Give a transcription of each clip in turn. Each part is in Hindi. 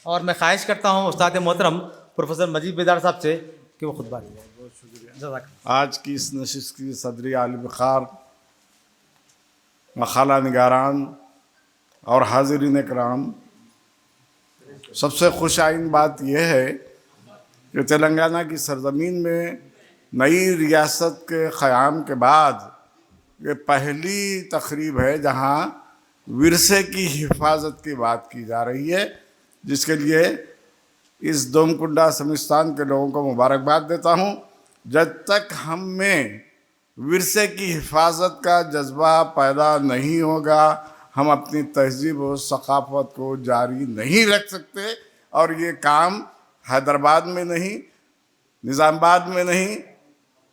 और मैं ख्वाहिश करता हूँ उस्ताद मोहतरम प्रोफेसर मजीद बेदार साहब से कि वो खुतबा दें। बहुत शुक्रिया। आज की इस नशिस्त की सदरी आलिम ख़ार, मखाला निगारान और हाज़रीन कराम, सबसे खुश आइन बात यह है कि तेलंगाना की सरज़मीन में नई रियासत के क़याम के बाद ये पहली तकरीब है जहाँ विरसे की हिफाजत की बात की जा रही है, जिसके लिए इस दोमकुंडा समिस्तान के लोगों को मुबारकबाद देता हूँ। जब तक हम में विरसे की हिफाजत का जज्बा पैदा नहीं होगा, हम अपनी तहजीब और सकाफ़त को जारी नहीं रख सकते। और ये काम हैदराबाद में नहीं, निज़ामाबाद में नहीं,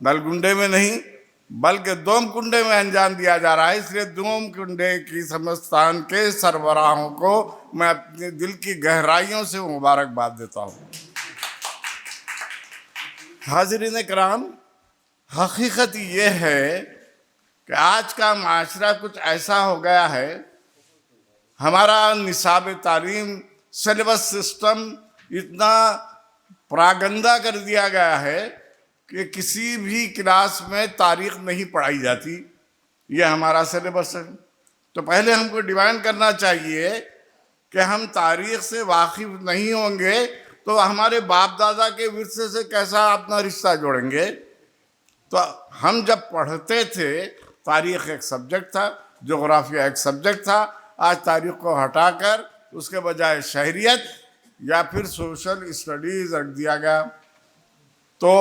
नलगुंडे में नहीं, बल्कि दोमकुंडे में अंजाम दिया जा रहा है। इसलिए दोमकुंडे की समस्तान के सरबराहों को मैं अपने दिल की गहराइयों से मुबारकबाद देता हूँ। हाज़रीन कराम, हकीकत ये है कि आज का माशरा कुछ ऐसा हो गया है, हमारा निसाब तालीम सिलेबस सिस्टम इतना प्रागंदा कर दिया गया है कि किसी भी क्लास में तारीख़ नहीं पढ़ाई जाती। ये हमारा सिलेबस है। तो पहले हमको डिमांड करना चाहिए कि हम तारीख़ से वाकिफ़ नहीं होंगे तो हमारे बाप दादा के विरसे से कैसा अपना रिश्ता जोड़ेंगे। तो हम जब पढ़ते थे, तारीख़ एक सब्जेक्ट था, जोग्राफिया एक सब्जेक्ट था। आज तारीख़ को हटाकर उसके बजाय शहरियत या फिर सोशल स्टडीज़ रख दिया गया। तो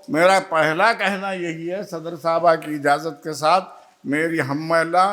मेरा पहला कहना यही है, सदर साहबा की इजाज़त के साथ, मेरी हमला,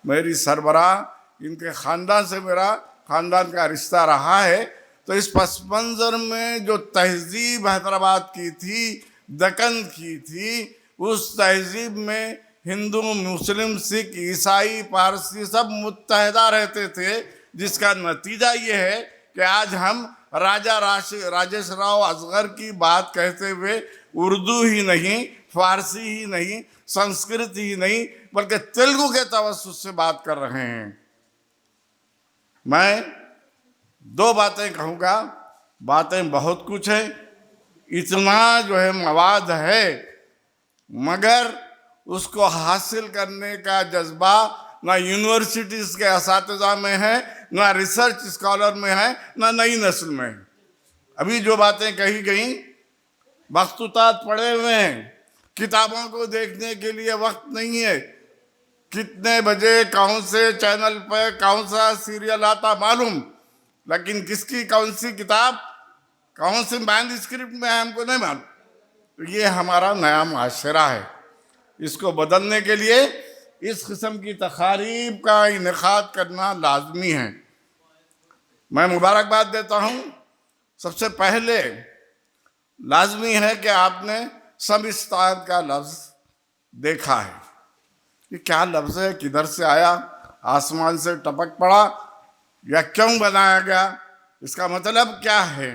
मेरी सरबराह, इनके ख़ानदान से मेरा ख़ानदान का रिश्ता रहा है। तो इस पस मंज़र में जो तहज़ीब हैदराबाद की थी, दक्कन की थी, उस तहज़ीब में हिंदू, मुस्लिम, सिख, ईसाई, पारसी सब मुत्तहदा रहते थे, जिसका नतीजा ये है कि आज हम राजा राजेश राव असगर की बात कहते हुए उर्दू ही नहीं, फारसी ही नहीं, संस्कृत ही नहीं, बल्कि तेलुगु के तवस्सुस से बात कर रहे हैं। मैं दो बातें कहूँगा, बातें बहुत कुछ है, इतना जो है मवाद है, मगर उसको हासिल करने का जज्बा ना यूनिवर्सिटीज़ के असातिज़ा में है, ना रिसर्च स्कॉलर में है, ना नई नस्ल में है। अभी जो बातें कही गई, मखतूतात पड़े हुए हैं, किताबों को देखने के लिए वक्त नहीं है। कितने बजे कौन से चैनल पर कौन सा सीरियल आता मालूम, लेकिन किसकी कौन सी किताब कौन से मैन्युस्क्रिप्ट में है हमको नहीं मालूम। तो ये हमारा नया माशरा है। इसको बदलने के लिए इस किस्म की तकारीब का इनेकाद करना लाजमी है। मैं मुबारकबाद देता हूँ। सबसे पहले लाजमी है कि आपने समिस्तान का लफ्ज़ देखा है। ये क्या लफ्ज़ है, किधर से आया, आसमान से टपक पड़ा या क्यों बनाया गया, इसका मतलब क्या है,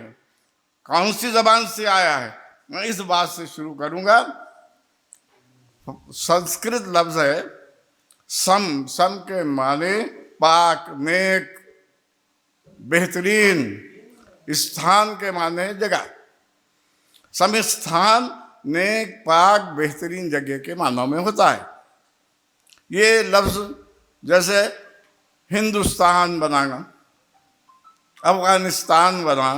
कौन सी ज़बान से आया है। मैं इस बात से शुरू करूँगा। संस्कृत लफ्ज़ है सम, सम के माने पाक, नेक, बेहतरीन, स्थान के माने जगह। समिस्थान नेक, पाक, बेहतरीन जगह के मानों में होता है। ये लफ्ज़ जैसे हिंदुस्तान बनाना, अफ़गानिस्तान बना,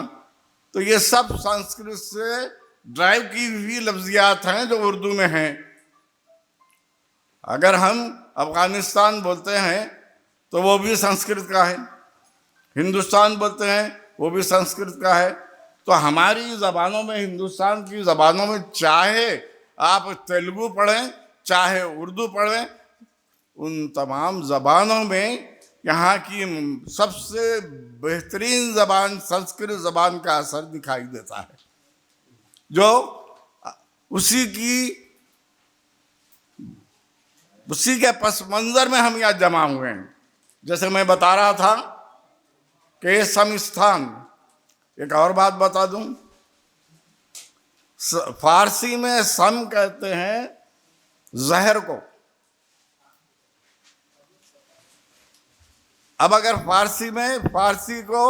तो ये सब संस्कृत से ड्राइव की हुई लफ्ज़ियात हैं जो उर्दू में हैं। अगर हम अफ़गानिस्तान बोलते हैं तो वो भी संस्कृत का है, हिंदुस्तान बोलते हैं वो भी संस्कृत का है। तो हमारी ज़बानों में, हिंदुस्तान की ज़बानों में, चाहे आप तेलुगु पढ़ें चाहे उर्दू पढ़ें, उन तमाम ज़बानों में यहाँ की सबसे बेहतरीन ज़बान संस्कृत ज़बान का असर दिखाई देता है, जो उसी के पस मंज़र में हम यहाँ जमा हुए हैं। जैसे मैं बता रहा था कि समिस्थान, एक और बात बता दूं, फारसी में सम कहते हैं जहर को। अब अगर फारसी में, फारसी को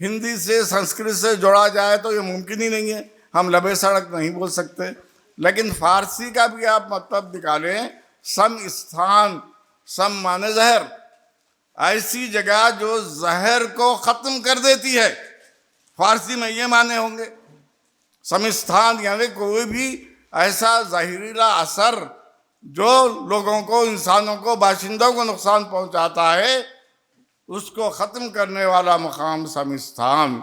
हिंदी से संस्कृत से जोड़ा जाए तो ये मुमकिन ही नहीं है, हम लबे सड़क नहीं बोल सकते। लेकिन फारसी का भी आप मतलब निकालें, सम स्थान, सम माने जहर, ऐसी जगह जो जहर को खत्म कर देती है, फारसी में ये माने होंगे। सम स्थान यानी कोई भी ऐसा जहरीला असर जो लोगों को, इंसानों को, बाशिंदों को नुकसान पहुंचाता है, उसको खत्म करने वाला मकाम समिस्थान।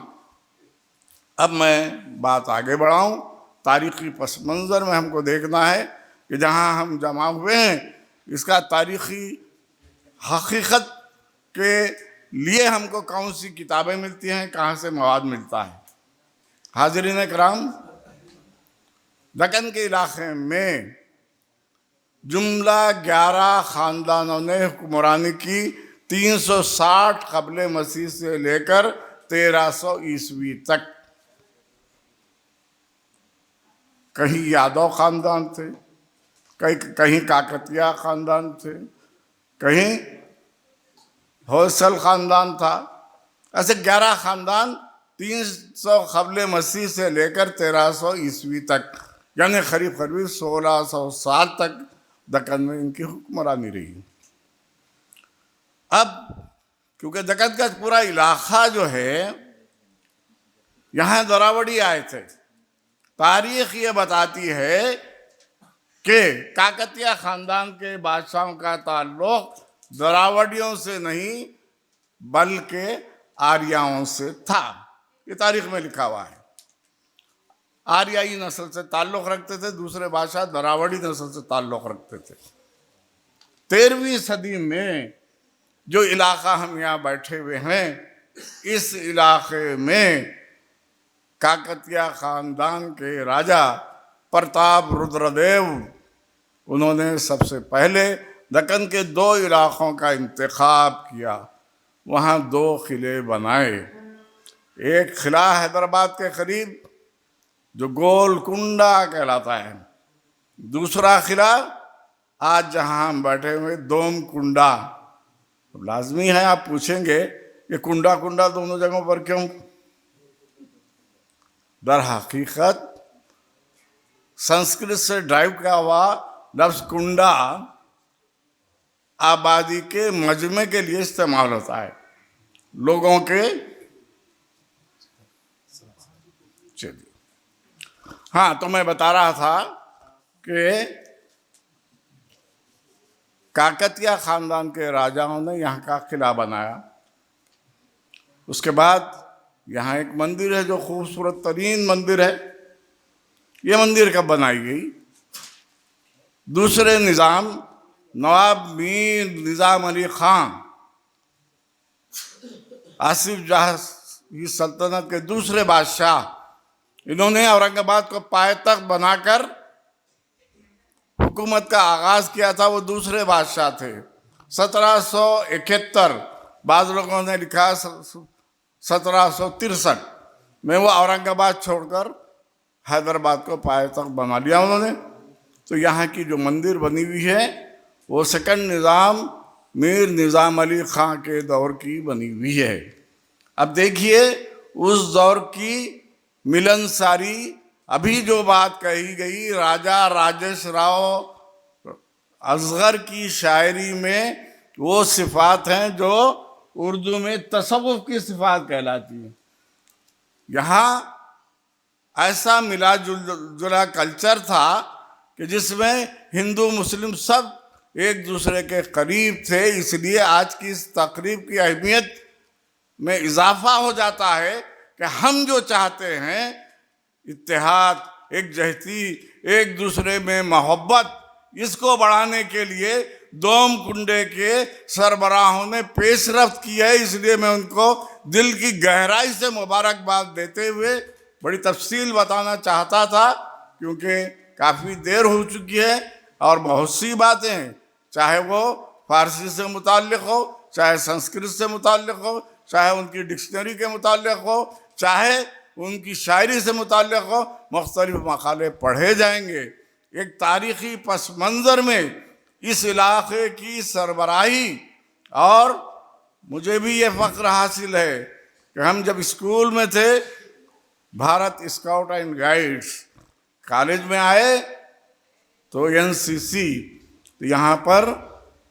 अब मैं बात आगे बढ़ाऊं। तारीखी पस मंज़र में हमको देखना है कि जहां हम जमा हुए हैं इसका तारीखी हकीकत के लिए हमको कौन सी किताबें मिलती हैं, कहाँ से मवाद मिलता है। हाज़रीन कराम, दक्कन के इलाके में जुमला 11 ख़ानदानों ने हुक्मरानी की 360 क़ब्ल मसीह से लेकर 1300 ईस्वी तक। कहीं यादव ख़ानदान थे, कहीं काकतिया ख़ानदान थे, कहीं होयसल ख़ानदान था। ऐसे 11 ख़ानदान 300 क़ब्ल मसीह से लेकर 1300 ईस्वी तक, यानी करीब 1600 साल तक दक्कन में इनकी हुक्मरानी रही। अब क्योंकि दक्कन का पूरा इलाका जो है, यहाँ दरावड़ी आए थे। तारीख ये बताती है कि काकतिया ख़ानदान के बादशाहों का ताल्लुक दरावड़ियों से नहीं बल्कि आर्याओं से था। ये तारीख में लिखा हुआ है। आर्याई नस्ल से ताल्लुक़ रखते थे, दूसरे बादशाह दरावड़ी नस्ल से ताल्लुक़ रखते थे। 13वीं सदी में जो इलाका हम यहाँ बैठे हुए हैं, इस इलाके में काकतिया ख़ानदान के राजा प्रताप रुद्रदेव, उन्होंने सबसे पहले दक्कन के 2 इलाक़ों का इंतखाब किया। वहाँ 2 किले बनाए। एक किला हैदराबाद के करीब जो गोलकुंडा कहलाता है, दूसरा किला आज जहाँ हम बैठे हुए दोम कुंडा। लाजमी है आप पूछेंगे ये कुंडा कुंडा दोनों जगहों पर क्यों? दर हकीकत संस्कृत से ड्राइव किया हुआ लफ्ज़ कुंडा आबादी के मजमे के लिए इस्तेमाल होता है, लोगों के। चलिए, हाँ, तो मैं बता रहा था कि काकतिया ख़ानदान के राजाओं ने यहाँ का किला बनाया। उसके बाद यहाँ एक मंदिर है जो खूबसूरत तरीन मंदिर है। ये मंदिर कब बनाई गई? दूसरे निज़ाम नवाब मीर निज़ाम अली ख़ान, आसिफ जाह की सल्तनत के दूसरे बादशाह, इन्होंने औरंगाबाद को पायतख्त बनाकर हुकूमत का आगाज़ किया था। वो दूसरे बादशाह थे। 1771, बाद लोगों ने लिखा 1763 में वो औरंगाबाद छोड़कर हैदराबाद को पायतख्त बना लिया उन्होंने। तो यहाँ की जो मंदिर बनी हुई है वो सेकंड निज़ाम मीर निज़ाम अली ख़ान के दौर की बनी हुई है। अब देखिए उस दौर की मिलनसारी, अभी जो बात कही गई राजा राजेश राव असगर की शायरी में, वो सिफ़ात हैं जो उर्दू में तसव्वुफ़ की सिफ़ात कहलाती हैं। यहाँ ऐसा मिला जुला कल्चर था कि जिसमें हिंदू मुस्लिम सब एक दूसरे के करीब थे। इसलिए आज की इस तकरीब की अहमियत में इजाफा हो जाता है कि हम जो चाहते हैं इत्तेहाद, एकजहती, एक दूसरे में मोहब्बत, इसको बढ़ाने के लिए दोम कुंडे के सरबराहों ने पेशरफ्त की है। इसलिए मैं उनको दिल की गहराई से मुबारकबाद देते हुए बड़ी तफसील बताना चाहता था, क्योंकि काफ़ी देर हो चुकी है और बहुत सी बातें, चाहे वो फारसी से मुताल्लिक़ हो, चाहे संस्कृत से मुताल्लिक़ हो, चाहे उनकी डिक्शनरी के मुताल्लिक़ हो, चाहे उनकी शायरी से मुताल्लिक़ हो, मुख्तलिफ मकाले पढ़े जाएंगे। एक तारीख़ी पस मंज़र में इस इलाक़े की सरबराही, और मुझे भी ये फ़ख्र हासिल है कि हम जब स्कूल में थे, Bharat scout and guides, college में आए तो एनसीसी, तो यहाँ पर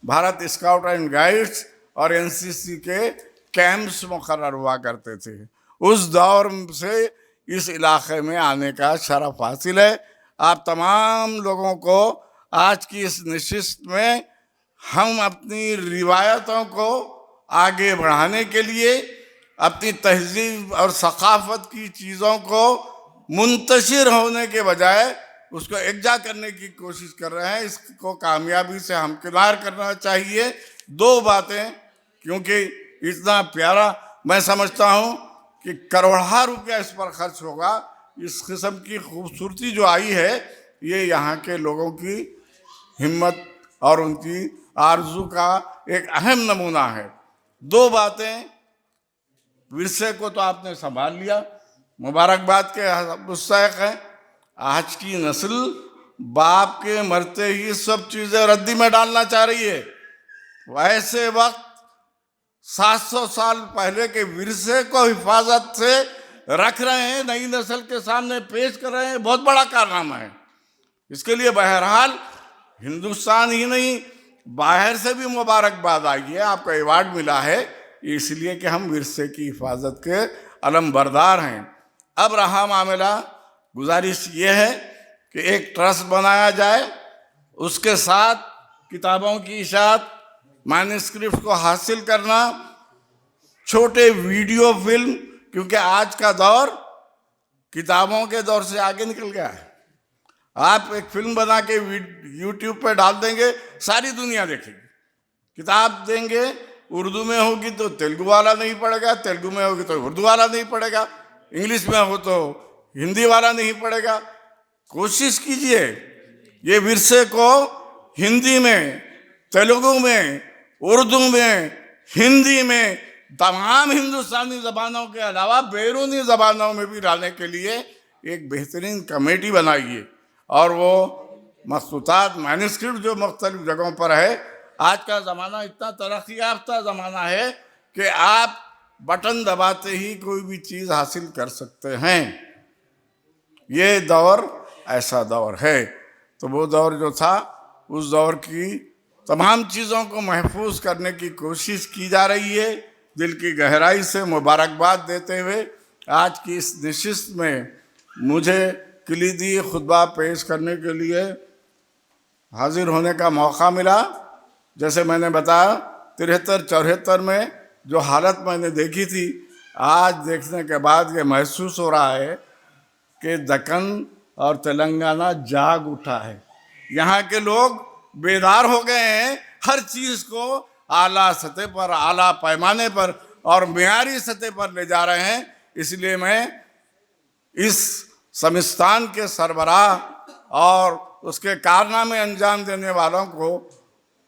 भारत स्काउट एंड गाइड्स और एनसीसी के कैंप्स मुकर्रर हुआ करते थे। उस दौर से इस इलाके में आने का शरफ हासिल है। आप तमाम लोगों को आज की इस नशिस्त में हम अपनी रिवायतों को आगे बढ़ाने के लिए, अपनी तहजीब और सकाफत की चीज़ों को मुंतशिर होने के बजाय उसको एकजा करने की कोशिश कर रहे हैं। इसको कामयाबी से हमकिनार करना चाहिए। दो बातें, क्योंकि इतना प्यारा, मैं समझता हूँ कि करोड़ों रुपया इस पर खर्च होगा। इस किस्म की खूबसूरती जो आई है, ये यहाँ के लोगों की हिम्मत और उनकी आरजू का एक अहम नमूना है। दो बातें, विरसे को तो आपने संभाल लिया, मुबारकबाद के मुस्तहिक हैं। आज की नस्ल बाप के मरते ही सब चीज़ें रद्दी में डालना चाह रही है। वैसे वक्त 700 साल पहले के विरसे को हिफाजत से रख रहे हैं, नई नस्ल के सामने पेश कर रहे हैं, बहुत बड़ा कारनामा है। इसके लिए बहरहाल हिंदुस्तान ही नहीं, बाहर से भी मुबारकबाद आई है। आपको अवार्ड मिला है इसलिए कि हम विरसे की हिफाजत के अलम बरदार हैं। अब रहा मामला, गुजारिश ये है कि एक ट्रस्ट बनाया जाए, उसके साथ किताबों की इशात, मैन्युस्क्रिप्ट को हासिल करना, छोटे वीडियो फिल्म, क्योंकि आज का दौर किताबों के दौर से आगे निकल गया है। आप एक फिल्म बना के यूट्यूब पे डाल देंगे, सारी दुनिया देखेगी। किताब देंगे, उर्दू में होगी तो तेलुगु वाला नहीं पढ़ेगा, तेलुगु में होगी तो उर्दू वाला नहीं पढ़ेगा, इंग्लिश में हो तो हिंदी वाला नहीं पढ़ेगा। कोशिश कीजिए ये विरसे को हिंदी में, तेलुगु में, उर्दू में, हिंदी में, तमाम हिंदुस्तानी ज़बानों के अलावा बैरूनी ज़बानों में भी डालने के लिए एक बेहतरीन कमेटी बनाइए। और वो मखसूतात मैन्युस्क्रिप्ट जो मुख्तलिफ जगहों पर है, आज का ज़माना इतना तरक्की याफ्ता ज़माना है कि आप बटन दबाते ही कोई भी चीज़ हासिल कर सकते हैं। ये दौर ऐसा दौर है। तो वो दौर जो था, उस दौर की तमाम चीज़ों को महफूज करने की कोशिश की जा रही है। दिल की गहराई से मुबारकबाद देते हुए आज की इस नशिस्त में मुझे कलीदी खुतबा पेश करने के लिए हाजिर होने का मौका मिला। जैसे मैंने बताया, 73-74 में जो हालत मैंने देखी थी, आज देखने के बाद ये महसूस हो रहा है कि दक्कन और तेलंगाना जाग उठा है। यहाँ के लोग बेदार हो गए हैं, हर चीज़ को आला सतह पर, आला पैमाने पर और मियारी सतह पर ले जा रहे हैं। इसलिए मैं इस समिस्तान के सरबराह और उसके कारनामे अंजाम देने वालों को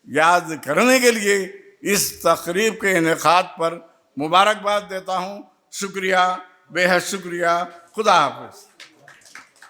याद करने के लिए इस तकरीब के इनेकाद पर मुबारकबाद देता हूँ। शुक्रिया, बेहद शुक्रिया। खुदा हाफ़िज़।